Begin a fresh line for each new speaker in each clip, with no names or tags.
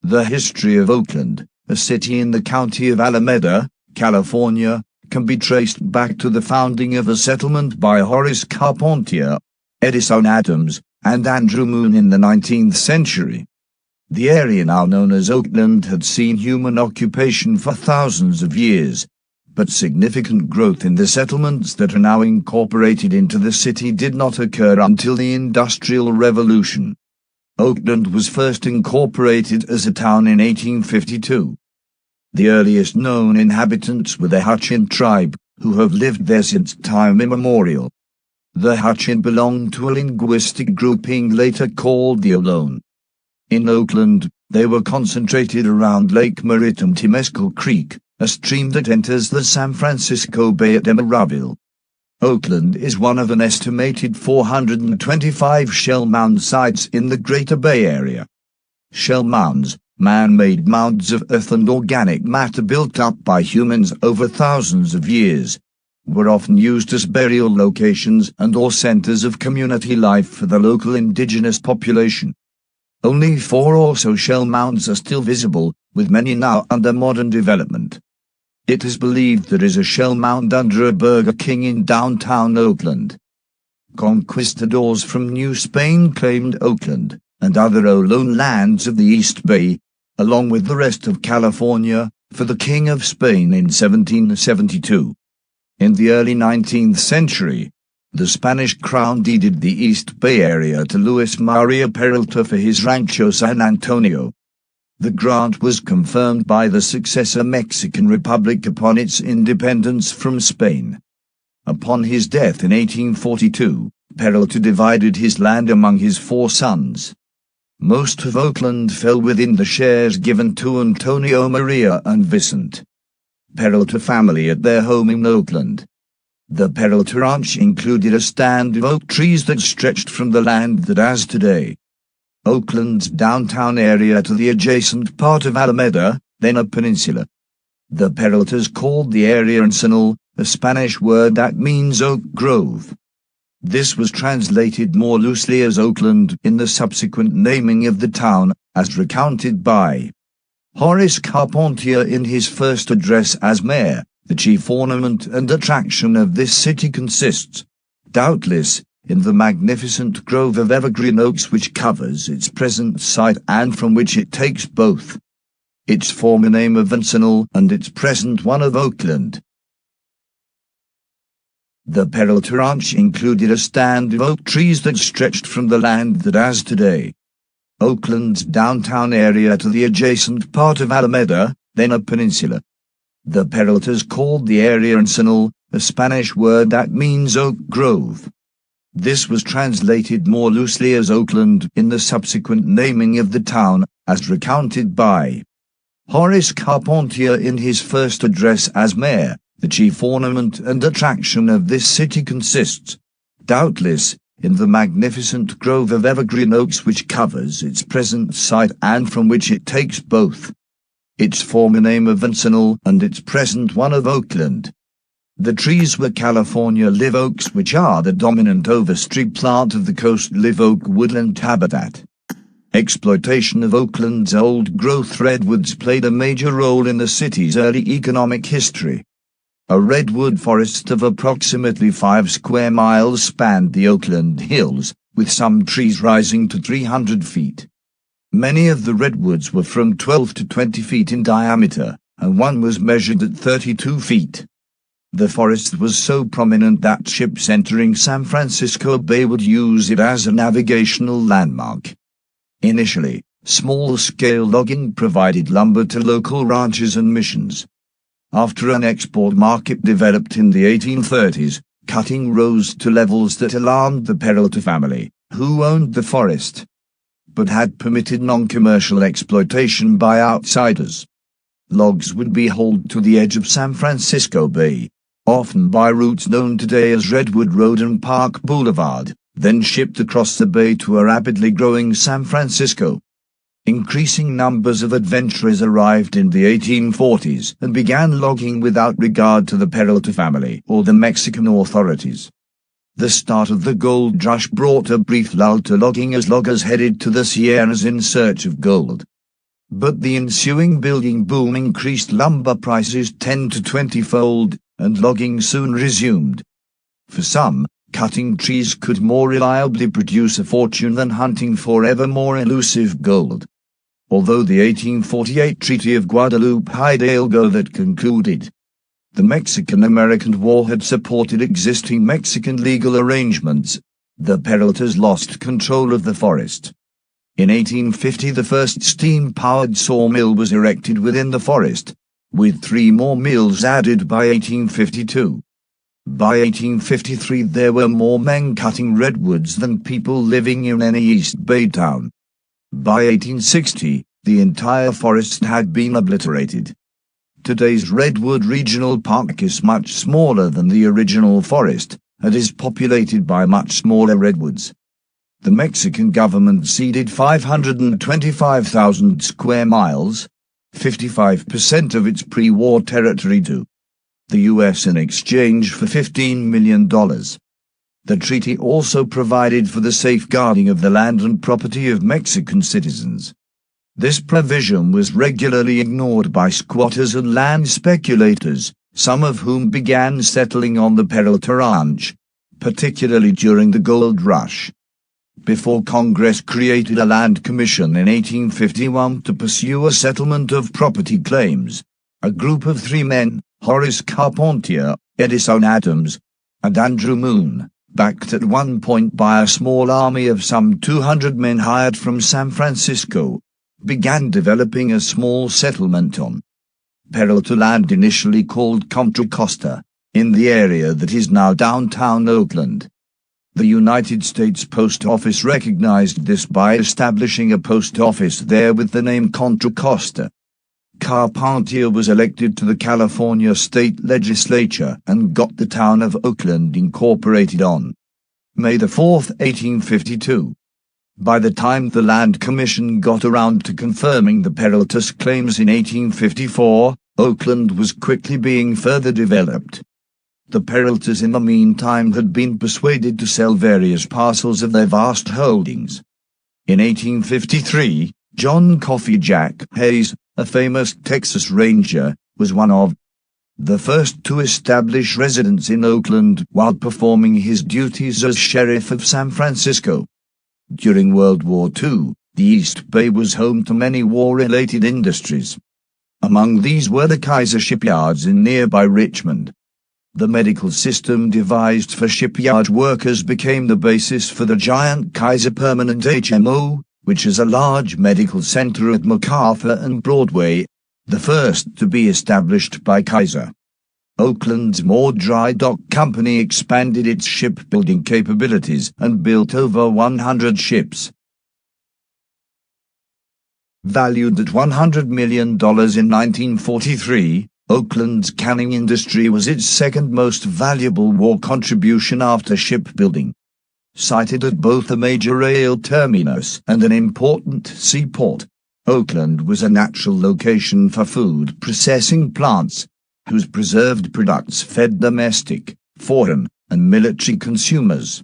The history of Oakland, a city in the county of Alameda, California, can be traced back to the founding of a settlement by Horace Carpentier, Edison Adams, and Andrew Moon in the 19th century. The area now known as Oakland had seen human occupation for thousands of years, but significant growth in the settlements that are now incorporated into the city did not occur until the Industrial Revolution. Oakland was first incorporated as a town in 1852. The earliest known inhabitants were the Hutchin tribe, who have lived there since time immemorial. The Hutchin belonged to a linguistic grouping later called the Ohlone. In Oakland, they were concentrated around Lake Maritime Temescal Creek, a stream that enters the San Francisco Bay at Emeryville. Oakland is one of an estimated 425 shell mound sites in the Greater Bay Area. Shell mounds, man-made mounds of earth and organic matter built up by humans over thousands of years, were often used as burial locations and/or centers of community life for the local indigenous population. Only 4 or so shell mounds are still visible, with many now under modern development. It is believed there is a shell mound under a Burger King in downtown Oakland. Conquistadors from New Spain claimed Oakland, and other Ohlone lands of the East Bay, along with the rest of California, for the King of Spain in 1772. In the early 19th century, the Spanish crown deeded the East Bay area to Luis Maria Peralta for his Rancho San Antonio. The grant was confirmed by the successor Mexican Republic upon its independence from Spain. Upon his death in 1842, Peralta divided his land among his 4 sons. Most of Oakland fell within the shares given to Antonio Maria and Vicente Peralta family at their home in Oakland. The Peralta Ranch included a stand of oak trees that stretched from the land that as today Oakland's downtown area to the adjacent part of Alameda, then a peninsula. The Peraltas called the area Encinal, a Spanish word that means oak grove. This was translated more loosely as Oakland in the subsequent naming of the town, as recounted by Horace Carpentier in his first address as mayor. The chief ornament and attraction of this city consists, doubtless, in the magnificent grove of evergreen oaks which covers its present site and from which it takes both its former name of Encinal and its present one of Oakland. The Peralta Ranch included a stand of oak trees that stretched from the land that as today Oakland's downtown area to the adjacent part of Alameda, then a peninsula. The Peraltas called the area Encinal, a Spanish word that means oak grove. This was translated more loosely as Oakland in the subsequent naming of the town, as recounted by Horace Carpentier in his first address as mayor. The chief ornament and attraction of this city consists, doubtless, in the magnificent grove of evergreen oaks which covers its present site and from which it takes both its former name of Encinal and its present one of Oakland. The trees were California live oaks, which are the dominant overstree plant of the coast live oak woodland habitat. Exploitation of Oakland's old-growth redwoods played a major role in the city's early economic history. A redwood forest of approximately 5 square miles spanned the Oakland Hills, with some trees rising to 300 feet. Many of the redwoods were from 12 to 20 feet in diameter, and one was measured at 32 feet. The forest was so prominent that ships entering San Francisco Bay would use it as a navigational landmark. Initially, small-scale logging provided lumber to local ranches and missions. After an export market developed in the 1830s, cutting rose to levels that alarmed the Peralta family, who owned the forest, but had permitted non-commercial exploitation by outsiders. Logs would be hauled to the edge of San Francisco Bay, often by routes known today as Redwood Road and Park Boulevard, then shipped across the bay to a rapidly growing San Francisco. Increasing numbers of adventurers arrived in the 1840s and began logging without regard to the Peralta family or the Mexican authorities. The start of the gold rush brought a brief lull to logging as loggers headed to the Sierras in search of gold. But the ensuing building boom increased lumber prices 10 to 20-fold, and logging soon resumed. For some, cutting trees could more reliably produce a fortune than hunting for ever more elusive gold. Although the 1848 Treaty of Guadalupe Hidalgo that concluded the Mexican-American War had supported existing Mexican legal arrangements, the Peraltas lost control of the forest. In 1850 the first steam-powered sawmill was erected within the forest, with 3 more mills added by 1852. By 1853 there were more men cutting redwoods than people living in any East Bay town. By 1860, the entire forest had been obliterated. Today's Redwood Regional Park is much smaller than the original forest, and is populated by much smaller redwoods. The Mexican government ceded 525,000 square miles, 55% of its pre-war territory to the U.S. in exchange for $15 million. The treaty also provided for the safeguarding of the land and property of Mexican citizens. This provision was regularly ignored by squatters and land speculators, some of whom began settling on the Peralta Ranch, particularly during the gold rush. Before Congress created a land commission in 1851 to pursue a settlement of property claims, a group of 3 men, Horace Carpentier, Edison Adams, and Andrew Moon, backed at one point by a small army of some 200 men hired from San Francisco, began developing a small settlement on Peralta land initially called Contra Costa, in the area that is now downtown Oakland. The United States Post Office recognized this by establishing a post office there with the name Contra Costa. Carpentier was elected to the California state legislature and got the town of Oakland incorporated on May 4, 1852. By the time the Land Commission got around to confirming the Peraltas claims in 1854, Oakland was quickly being further developed. The Peraltas in the meantime had been persuaded to sell various parcels of their vast holdings. In 1853, John Coffee Jack Hayes, a famous Texas Ranger, was one of the first to establish residence in Oakland while performing his duties as sheriff of San Francisco. During World War II, the East Bay was home to many war-related industries. Among these were the Kaiser shipyards in nearby Richmond. The medical system devised for shipyard workers became the basis for the giant Kaiser Permanent HMO, which is a large medical center at MacArthur and Broadway, the first to be established by Kaiser. Oakland's Moore Dry Dock Company expanded its shipbuilding capabilities and built over 100 ships. Valued at $100 million in 1943, Oakland's canning industry was its second most valuable war contribution after shipbuilding. Sited at both a major rail terminus and an important seaport, Oakland was a natural location for food processing plants, whose preserved products fed domestic, foreign, and military consumers.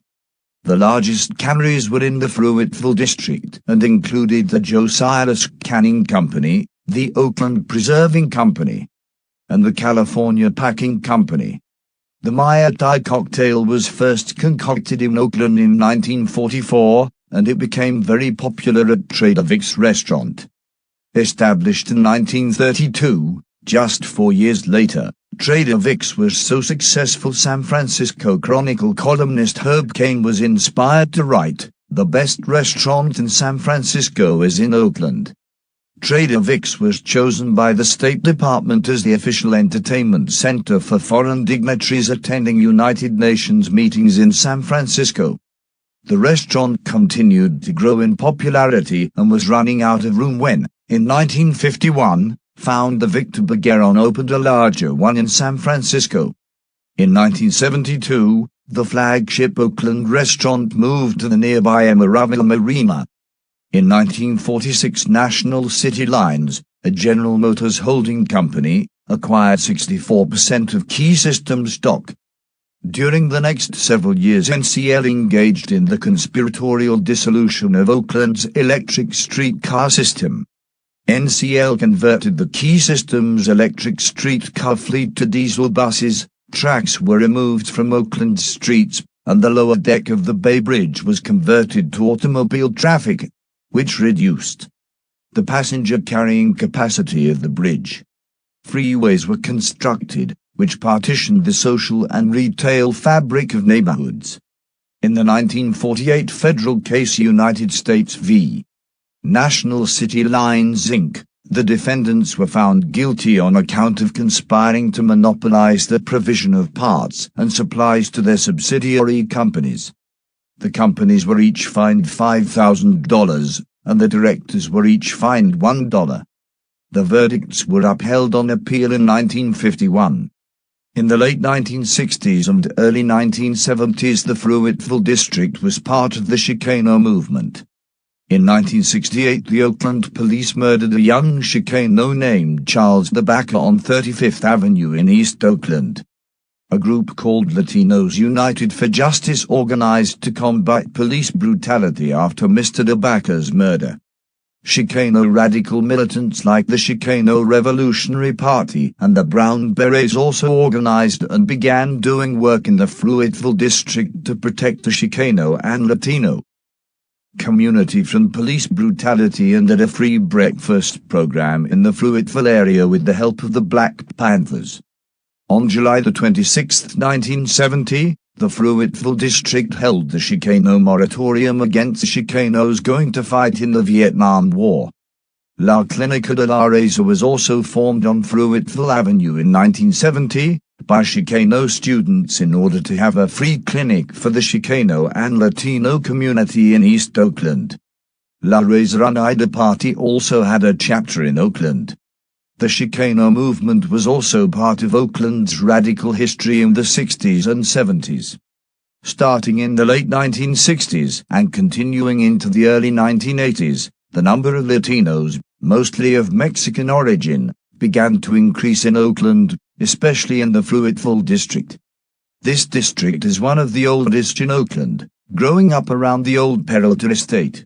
The largest canneries were in the Fruitville district and included the Josiah Canning Company, the Oakland Preserving Company, and the California Packing Company. The Mai Tai cocktail was first concocted in Oakland in 1944, and it became very popular at Trader Vic's restaurant. Established in 1932, just 4 years later, Trader Vic's was so successful San Francisco Chronicle columnist Herb Caen was inspired to write, "The best restaurant in San Francisco is in Oakland." Trader Vic's was chosen by the State Department as the official entertainment center for foreign dignitaries attending United Nations meetings in San Francisco. The restaurant continued to grow in popularity and was running out of room when, in 1951, Founder Victor Bergeron opened a larger one in San Francisco. In 1972, the flagship Oakland restaurant moved to the nearby Emeryville Marina. In 1946, National City Lines, a General Motors holding company, acquired 64% of Key Systems stock. During the next several years, NCL engaged in the conspiratorial dissolution of Oakland's electric streetcar system. NCL converted the key system's electric streetcar fleet to diesel buses, tracks were removed from Oakland streets, and the lower deck of the Bay Bridge was converted to automobile traffic, which reduced the passenger carrying capacity of the bridge. Freeways were constructed, which partitioned the social and retail fabric of neighborhoods. In the 1948 federal case United States v. National City Lines Inc., the defendants were found guilty on account of conspiring to monopolize the provision of parts and supplies to their subsidiary companies. The companies were each fined $5,000, and the directors were each fined $1. The verdicts were upheld on appeal in 1951. In the late 1960s and early 1970s, the Fruitville district was part of the Chicano movement. In 1968, the Oakland police murdered a young Chicano named Charles DeBaca on 35th Avenue in East Oakland. A group called Latinos United for Justice organized to combat police brutality after Mr. DeBaca's murder. Chicano radical militants like the Chicano Revolutionary Party and the Brown Berets also organized and began doing work in the Fruitville district to protect the Chicano and Latino community from police brutality and at a free breakfast program in the Fruitville area with the help of the Black Panthers. On July 26, 1970, the Fruitville district held the Chicano moratorium against the Chicanos going to fight in the Vietnam War. La Clinica de la Raza was also formed on Fruitville Avenue in 1970 by Chicano students in order to have a free clinic for the Chicano and Latino community in East Oakland. La Raza Unida Party also had a chapter in Oakland. The Chicano movement was also part of Oakland's radical history in the 60s and 70s. Starting in the late 1960s and continuing into the early 1980s, the number of Latinos, mostly of Mexican origin, began to increase in Oakland, especially in the Fruitville district. This district is one of the oldest in Oakland, growing up around the old Peralta estate.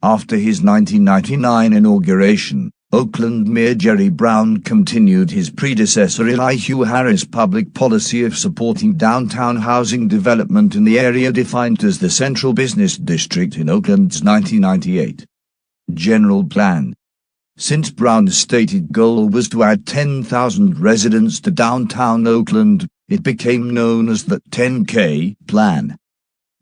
After his 1999 inauguration, Oakland Mayor Jerry Brown continued his predecessor Elihu Harris' public policy of supporting downtown housing development in the area defined as the Central Business District in Oakland's 1998 General Plan. Since Brown's stated goal was to add 10,000 residents to downtown Oakland, it became known as the 10K Plan.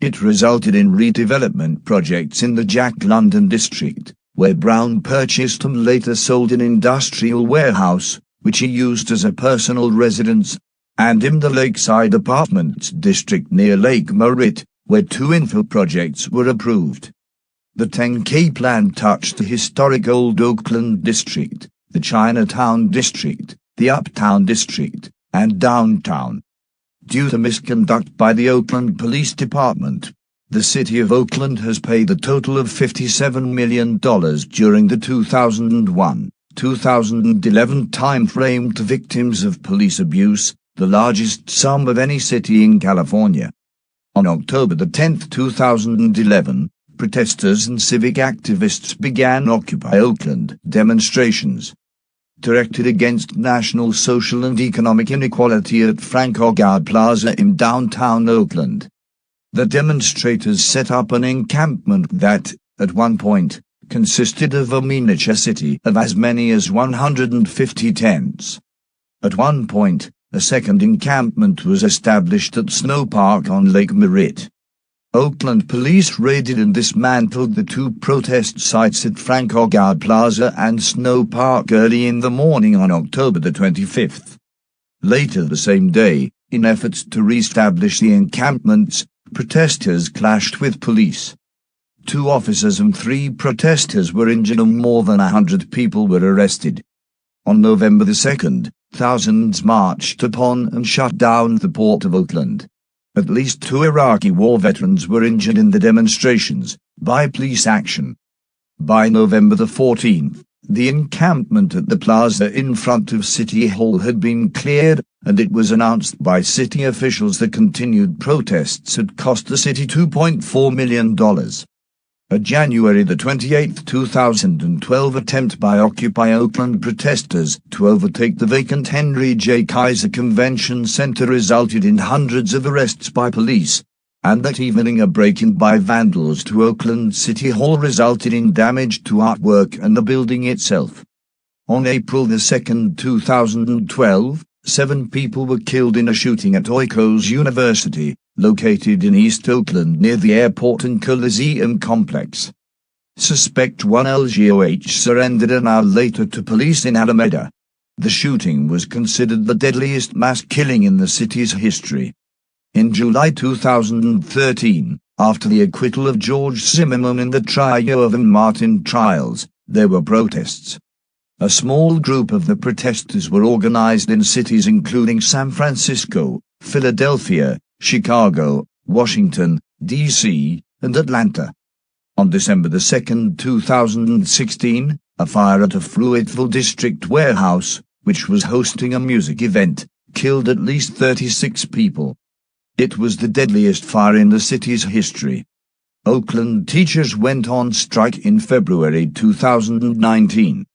It resulted in redevelopment projects in the Jack London district, where Brown purchased and later sold an industrial warehouse, which he used as a personal residence, and in the Lakeside Apartments district near Lake Merritt, where 2 infill projects were approved. The 10K plan touched the historic Old Oakland district, the Chinatown district, the Uptown district, and downtown. Due to misconduct by the Oakland Police Department, the City of Oakland has paid a total of $57 million during the 2001-2011 timeframe to victims of police abuse, the largest sum of any city in California. On October 10, 2011, protesters and civic activists began Occupy Oakland demonstrations directed against national social and economic inequality at Frank Hogarth Plaza in downtown Oakland. The demonstrators set up an encampment that, at one point, consisted of a miniature city of as many as 150 tents. At one point, a second encampment was established at Snow Park on Lake Merritt. Oakland police raided and dismantled the 2 protest sites at Frank Hogarth Plaza and Snow Park early in the morning on October 25. Later the same day, in efforts to re-establish the encampments, protesters clashed with police. 2 officers and 3 protesters were injured and more than 100 people were arrested. On November 2, thousands marched upon and shut down the port of Oakland. At least 2 Iraqi war veterans were injured in the demonstrations by police action. By November 14, the encampment at the plaza in front of City Hall had been cleared, and it was announced by city officials that continued protests had cost the city $2.4 million. A January 28, 2012 attempt by Occupy Oakland protesters to overtake the vacant Henry J. Kaiser Convention Center resulted in hundreds of arrests by police, and that evening a break-in by vandals to Oakland City Hall resulted in damage to artwork and the building itself. On April 2, 2012, 7 people were killed in a shooting at Oikos University, located in East Oakland near the airport and Coliseum complex. Suspect 1 LGOH surrendered an hour later to police in Alameda. The shooting was considered the deadliest mass killing in the city's history. In July 2013, after the acquittal of George Zimmerman in the Trayvon Martin trials, there were protests. A small group of the protesters were organized in cities including San Francisco, Philadelphia, Chicago, Washington, D.C., and Atlanta. On December 2, 2016, a fire at a Fruitville district warehouse, which was hosting a music event, killed at least 36 people. It was the deadliest fire in the city's history. Oakland teachers went on strike in February 2019.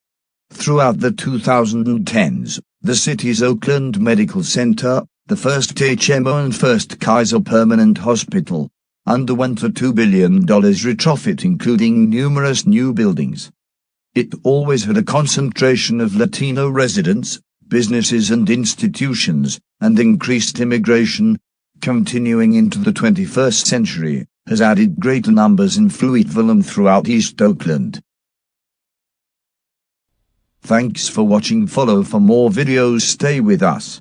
Throughout the 2010s, the city's Oakland Medical Center, the first HMO and first Kaiser Permanent Hospital, underwent a $2 billion retrofit including numerous new buildings. It always had a concentration of Latino residents, businesses and institutions, and increased immigration, continuing into the 21st century, has added greater numbers in Fruitville and throughout East Oakland. Thanks for watching. Follow for more videos. Stay with us.